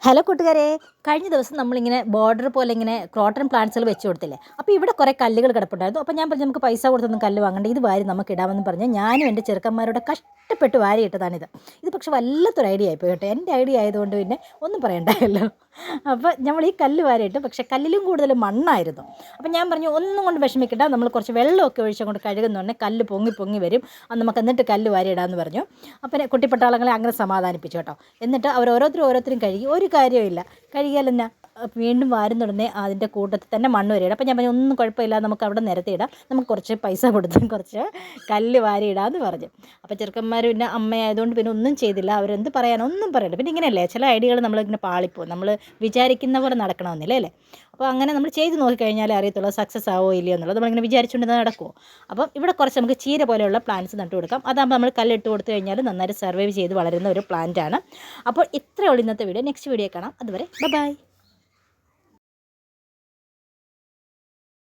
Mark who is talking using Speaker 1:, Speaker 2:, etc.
Speaker 1: Hello കൂട്ടുകാരെ, കഴിഞ്ഞ ദിവസം നമ്മളിങ്ങനെ ബോർഡർ പോലെ ഇങ്ങനെ ക്രോട്ടൺ പ്ലാന്റ്സുകൾ വെച്ച് കൊടുത്തില്ലേ. അപ്പോൾ ഇവിടെ കുറേ കല്ലുകൾ കിടപ്പുണ്ടായിരുന്നു. അപ്പോൾ ഞാൻ പറഞ്ഞു നമുക്ക് പൈസ കൊടുത്തൊന്നും കല്ല് വാങ്ങണ്ട, ഇത് വാരി നമുക്ക് ഇടാമെന്ന് പറഞ്ഞ് ഞാനും എൻ്റെ ചെറുക്കന്മാരോട് കഷ്ടപ്പെട്ട് വാരി ഇട്ടതാണിത്. ഇത് പക്ഷെ വല്ലാത്തൊരു ഐഡിയ ആയിപ്പോയി കേട്ടോ. എൻ്റെ ഐഡിയ ആയതുകൊണ്ട് പിന്നെ ഒന്നും പറയണ്ടല്ലോ. അപ്പോൾ നമ്മൾ ഈ കല്ല് വാരിയിട്ട്, പക്ഷേ കല്ലിലും കൂടുതൽ മണ്ണായിരുന്നു. അപ്പോൾ ഞാൻ പറഞ്ഞു ഒന്നും കൊണ്ട് വിഷമിക്കണ്ട, നമ്മൾ കുറച്ച് വെള്ളമൊക്കെ ഒഴിച്ചുകൊണ്ട് കഴുകുന്നുണ്ടെങ്കിൽ കല്ല് പൊങ്ങി പൊങ്ങി വരും, അത് നമുക്ക് എന്നിട്ട് കല്ല് വാരി ഇടാമെന്ന് പറഞ്ഞു. അപ്പോൾ കുട്ടിപ്പട്ടാളങ്ങളെ അങ്ങനെ സമാധാനിപ്പിച്ചു കേട്ടോ. എന്നിട്ട് അവർ ഓരോരുത്തരും കഴുകി. ഒരു കാര്യമില്ല, കഴുകിയാൽ തന്നെ വീണ്ടും വാരുന്നുടനെ അതിൻ്റെ കൂട്ടത്തിൽ തന്നെ മണ്ണ് വരികയാണ്. അപ്പോൾ ഞാൻ പറഞ്ഞു ഒന്നും കുഴപ്പമില്ല, നമുക്ക് അവിടെ നിരത്തിയിടാം, നമുക്ക് കുറച്ച് പൈസ കൊടുത്ത് കുറച്ച് കല്ല് വാരി ഇടാമെന്ന് പറഞ്ഞു. അപ്പോൾ ചെറുക്കന്മാർ പിന്നെ അമ്മയായതുകൊണ്ട് പിന്നെ ഒന്നും ചെയ്തില്ല. അവരെന്ത് പറയാനോ ഒന്നും പറയണ്ട. പിന്നെ ഇങ്ങനെയല്ലേ ചില ഐഡിയകൾ നമ്മളിങ്ങനെ പാളിപ്പോവും, നമ്മൾ വിചാരിക്കുന്ന പോലെ നടക്കണമെന്നില്ല അല്ലേ. അപ്പോൾ അങ്ങനെ നമ്മൾ ചെയ്ത് നോക്കിക്കഴിഞ്ഞാലേ അറിയത്തുള്ളൂ സക്സസ് ആവോ ഇല്ലയോ എന്നുള്ളത്. നമ്മളിങ്ങനെ വിചാരിച്ചുകൊണ്ട് നടക്കുമോ. അപ്പം ഇവിടെ കുറച്ച് നമുക്ക് ചീര പോലെയുള്ള പ്ലാന്റ്സ് നട്ടു കൊടുക്കാം. അതാകുമ്പോൾ നമ്മൾ കല്ലിട്ട് കൊടുത്തു കഴിഞ്ഞാൽ നന്നായിട്ട് സർവൈവ് ചെയ്ത് വളരുന്ന ഒരു പ്ലാന്റാണ്. അപ്പോൾ ഇത്രയേ ഉള്ളൂ ഇന്നത്തെ വീഡിയോ. നെക്സ്റ്റ് വീഡിയോ കാണാം. അതുവരെ ബൈ.